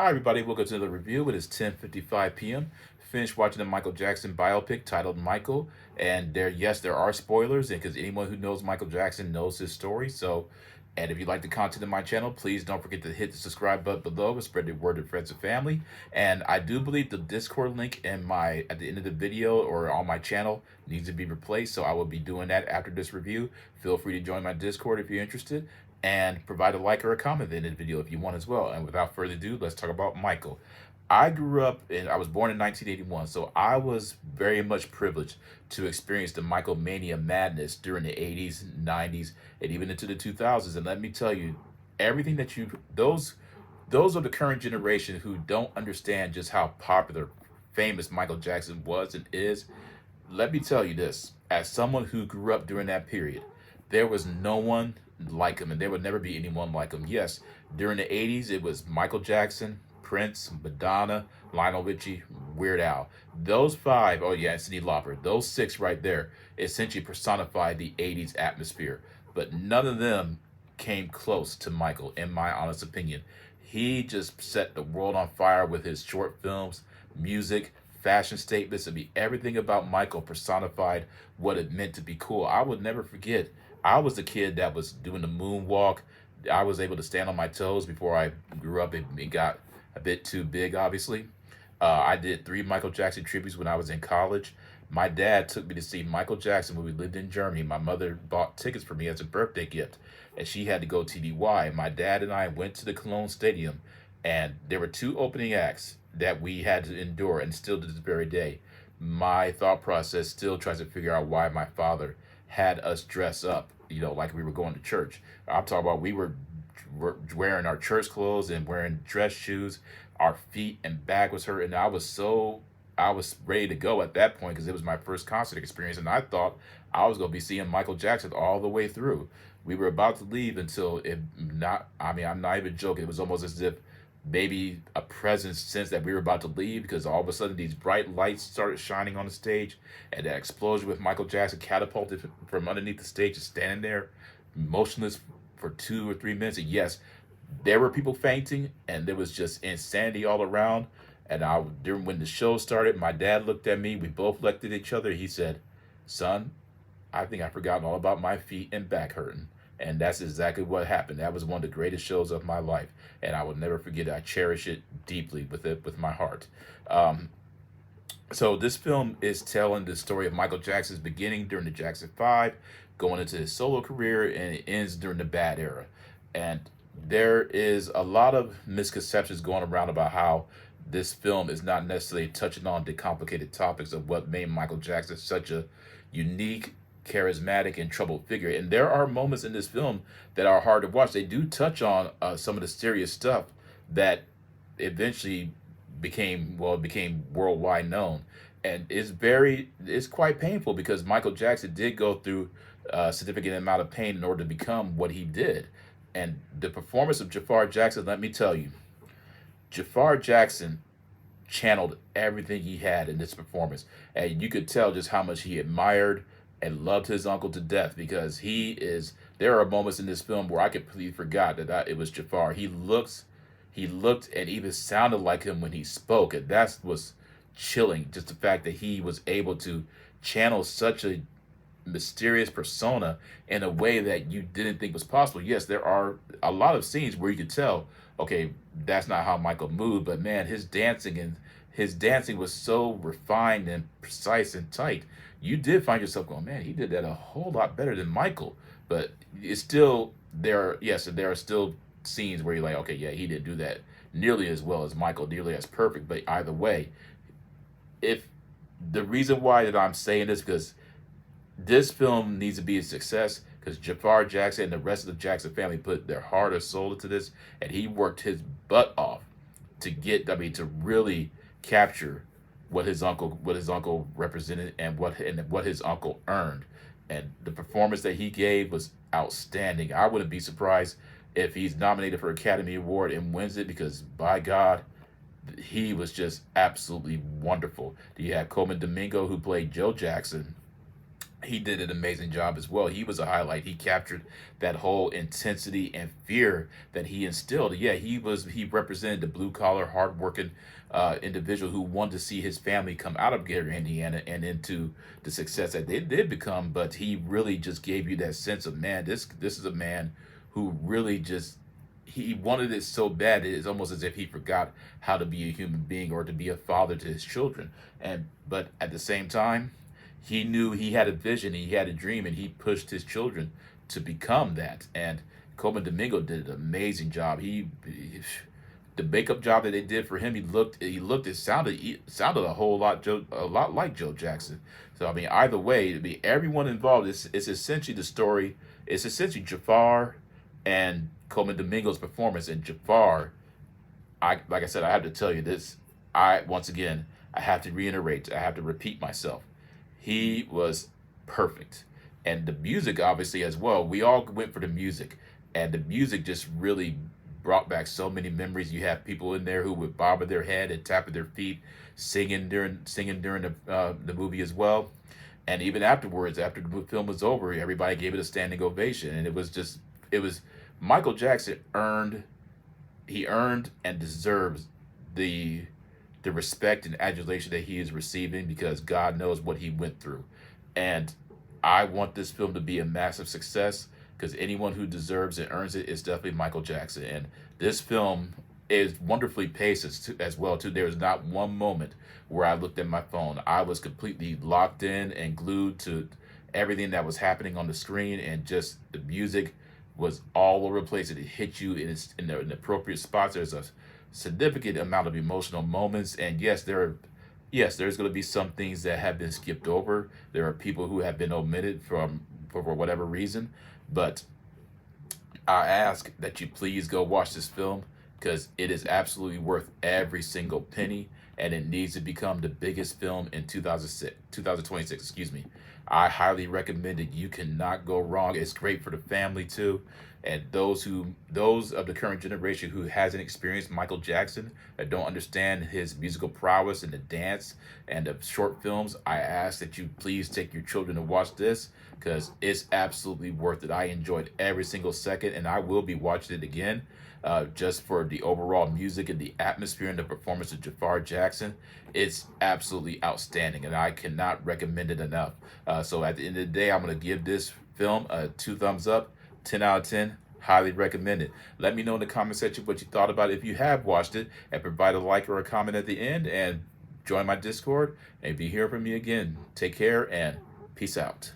Hi everybody, welcome to the review. It is 10:55 p.m. Finished watching the Michael Jackson biopic titled Michael, and there are spoilers, and because anyone who knows Michael Jackson knows his story. And if you like the content of my channel, please don't forget to hit the subscribe button below and spread the word to friends and family. And I do believe the Discord link at the end of the video or on my channel needs to be replaced, so I will be doing that after this review. Feel free to join my Discord if you're interested, and provide a like or a comment at the end of the video if you want as well. And without further ado, let's talk about Michael. I was born in 1981, so I was very much privileged to experience the Michael mania madness during the 80s, 90s, and even into the 2000s. And let me tell you, everything that those of the current generation who don't understand just how popular, famous Michael Jackson was and is, let me tell you this. As someone who grew up during that period, there was no one like him, and there would never be anyone like him. Yes, during the 80s, it was Michael Jackson, Prince, Madonna, Lionel Richie, Weird Al. Those five, oh yeah, and Cyndi Lauper, those six right there essentially personified the 80s atmosphere. But none of them came close to Michael, in my honest opinion. He just set the world on fire with his short films, music, fashion statements. I mean, everything about Michael personified what it meant to be cool. I would never forget. I was the kid that was doing the moonwalk. I was able to stand on my toes before I grew up and got a bit too big, obviously. I did 3 Michael Jackson tributes when I was in college. My dad took me to see Michael Jackson when we lived in Germany. My mother bought tickets for me as a birthday gift, and she had to go TDY. My dad and I went to the Cologne Stadium, and there were 2 opening acts that we had to endure, and still to this very day. My thought process still tries to figure out why my father had us dress up, like we were going to church. I'm talking about were wearing our church clothes and wearing dress shoes. Our feet and back was hurting. I was ready to go at that point because it was my first concert experience, and I thought I was going to be seeing Michael Jackson all the way through. We were about to leave until it not. I mean, I'm not even joking. It was almost as if maybe a presence sensed that we were about to leave, because all of a sudden these bright lights started shining on the stage, and that explosion with Michael Jackson catapulted from underneath the stage, just standing there motionless for 2 or 3 minutes. And yes, there were people fainting, and there was just insanity all around. And during when the show started, my dad looked at me. We both looked at each other. He said, "Son, I think I've forgotten all about my feet and back hurting." And that's exactly what happened. That was one of the greatest shows of my life, and I will never forget it. I cherish it deeply with my heart. Um, so this film is telling the story of Michael Jackson's beginning during the Jackson 5, going into his solo career, and it ends during the bad era. And there is a lot of misconceptions going around about how this film is not necessarily touching on the complicated topics of what made Michael Jackson such a unique, charismatic, and troubled figure. And there are moments in this film that are hard to watch. They do touch on some of the serious stuff that eventually became worldwide known. And it's quite painful, because Michael Jackson did go through a significant amount of pain in order to become what he did. And the performance of Jafar Jackson, let me tell you, Jafar Jackson channeled everything he had in this performance. And you could tell just how much he admired and loved his uncle to death, because there are moments in this film where I completely forgot it was Jafar. He looked and even sounded like him when he spoke. And that was chilling. Just the fact that he was able to channel such a mysterious persona in a way that you didn't think was possible. Yes, there are a lot of scenes where you could tell, okay, that's not how Michael moved, but man, his dancing was so refined and precise and tight. You did find yourself going, man, he did that a whole lot better than Michael. But it's still there are still scenes where you're like, okay, yeah, he didn't do that nearly as well as Michael, nearly as perfect. But either way, if the reason why that I'm saying this, because this film needs to be a success, because Jafar Jackson and the rest of the Jackson family put their heart or soul into this, and he worked his butt off to really capture what his uncle represented, and what his uncle earned. And the performance that he gave was outstanding. I wouldn't be surprised if he's nominated for Academy Award and wins it, because by God, he was just absolutely wonderful. You had Coleman Domingo, who played Joe Jackson, he did an amazing job as well. He was a highlight. He captured that whole intensity and fear that he instilled. Yeah, he represented the blue collar, hardworking individual who wanted to see his family come out of Gary, Indiana, and into the success that they did become. But he really just gave you that sense of, man, this is a man who really just he wanted it so bad it's almost as if he forgot how to be a human being or to be a father to his children. And but at the same time, he knew he had a vision, he had a dream, and he pushed his children to become that. And Coleman Domingo did an amazing job. The makeup job that they did for him, it sounded a lot like Joe Jackson. So I mean, either way, everyone involved. It's essentially the story. It's essentially Jafar and Coleman Domingo's performance. And Jafar, like I said, I have to tell you this. Once again, I have to reiterate. I have to repeat myself. He was perfect. And the music, obviously, as well. We all went for the music. And the music just really brought back so many memories. You have people in there who would bob their head and tap their feet, singing during the movie as well. And even afterwards, after the film was over, everybody gave it a standing ovation. And it was Michael Jackson earned and deserves the the respect and adulation that he is receiving because God knows what he went through. And I want this film to be a massive success because anyone who deserves and earns it is definitely Michael Jackson. And this film is wonderfully paced as well too. There was not one moment where I looked at my phone. I was completely locked in and glued to everything that was happening on the screen, and just the music was all over the place. It hit you in the appropriate spots. There's a significant amount of emotional moments, and there's going to be some things that have been skipped over. There are people who have been omitted for whatever reason, but I ask that you please go watch this film because it is absolutely worth every single penny, and it needs to become the biggest film in 2026, excuse me. I highly recommend it. You cannot go wrong. It's great for the family too. And those of the current generation who hasn't experienced Michael Jackson, that don't understand his musical prowess and the dance and the short films, I ask that you please take your children to watch this because it's absolutely worth it. I enjoyed every single second, and I will be watching it again just for the overall music and the atmosphere and the performance of Jafar Jackson. It's absolutely outstanding, and I cannot recommend it enough. So at the end of the day, I'm going to give this film a 2 thumbs up, 10 out of 10. Highly recommend it. Let me know in the comment section what you thought about it if you have watched it, and provide a like or a comment at the end, and join my Discord. And if you hear from me again, take care and peace out.